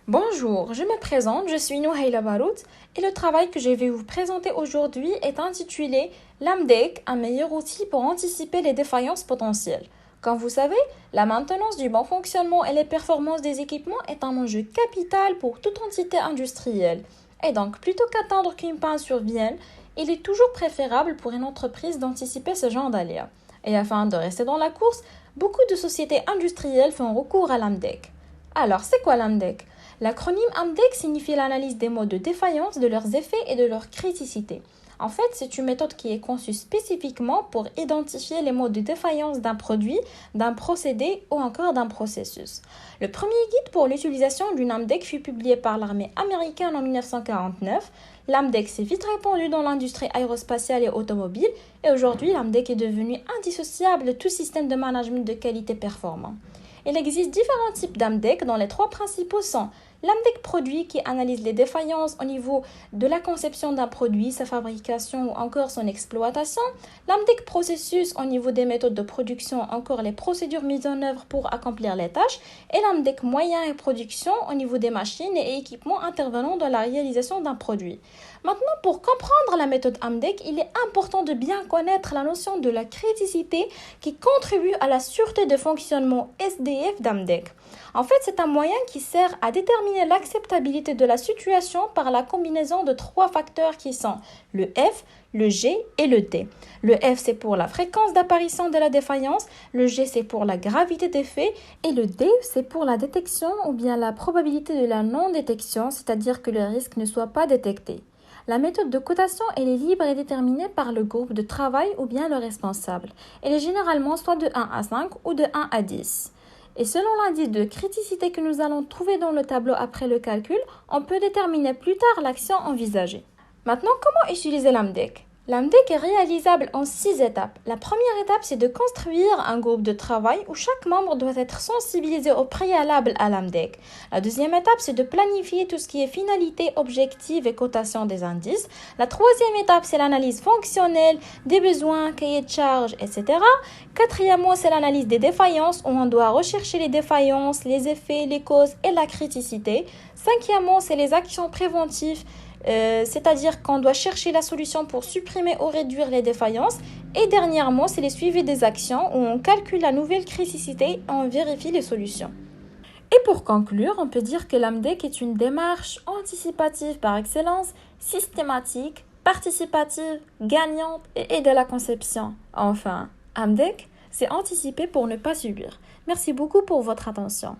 Bonjour, je me présente, je suis Nouhaila Barout et le travail que je vais vous présenter aujourd'hui est intitulé L'AMDEC, un meilleur outil pour anticiper les défaillances potentielles. Comme vous savez, la maintenance du bon fonctionnement et les performances des équipements est un enjeu capital pour toute entité industrielle. Et donc, plutôt qu'attendre qu'une panne survienne, il est toujours préférable pour une entreprise d'anticiper ce genre d'aléas. Et afin de rester dans la course, beaucoup de sociétés industrielles font recours à l'AMDEC. Alors, c'est quoi l'AMDEC? L'acronyme AMDEC signifie l'analyse des modes de défaillance, de leurs effets et de leur criticité. En fait, c'est une méthode qui est conçue spécifiquement pour identifier les modes de défaillance d'un produit, d'un procédé ou encore d'un processus. Le premier guide pour l'utilisation d'une AMDEC fut publié par l'armée américaine en 1949. L'AMDEC s'est vite répandu dans l'industrie aérospatiale et automobile et aujourd'hui l'AMDEC est devenu indissociable de tout système de management de qualité performant. Il existe différents types d'AMDEC dont les trois principaux sont l'AMDEC produit qui analyse les défaillances au niveau de la conception d'un produit, sa fabrication ou encore son exploitation, l'AMDEC processus au niveau des méthodes de production, encore les procédures mises en œuvre pour accomplir les tâches, et l'AMDEC moyen et production au niveau des machines et équipements intervenant dans la réalisation d'un produit. Maintenant, pour comprendre la méthode AMDEC, il est important de bien connaître la notion de la criticité qui contribue à la sûreté de fonctionnement SDF d'AMDEC. En fait, c'est un moyen qui sert à déterminer l'acceptabilité de la situation par la combinaison de trois facteurs qui sont le F, le G et le T. Le F, c'est pour la fréquence d'apparition de la défaillance, le G, c'est pour la gravité des faits et le D, c'est pour la détection ou bien la probabilité de la non-détection, c'est-à-dire que le risque ne soit pas détecté. La méthode de cotation, elle est libre et déterminée par le groupe de travail ou bien le responsable. Elle est généralement soit de 1 à 5 ou de 1 à 10. Et selon l'indice de criticité que nous allons trouver dans le tableau après le calcul, on peut déterminer plus tard l'action envisagée. Maintenant, comment utiliser l'AMDEC? L'AMDEC est réalisable en 6 étapes. La première étape, c'est de construire un groupe de travail où chaque membre doit être sensibilisé au préalable à l'AMDEC. La deuxième étape, c'est de planifier tout ce qui est finalité, objectif et cotation des indices. La troisième étape, c'est l'analyse fonctionnelle des besoins, cahier de charges, etc. Quatrièmement, c'est l'analyse des défaillances où on doit rechercher les défaillances, les effets, les causes et la criticité. Cinquièmement, c'est les actions préventives. C'est-à-dire qu'on doit chercher la solution pour supprimer ou réduire les défaillances. Et dernièrement, c'est les suivis des actions où on calcule la nouvelle criticité et on vérifie les solutions. Et pour conclure, on peut dire que l'AMDEC est une démarche anticipative par excellence, systématique, participative, gagnante et aide à la conception. Enfin, AMDEC, c'est anticiper pour ne pas subir. Merci beaucoup pour votre attention.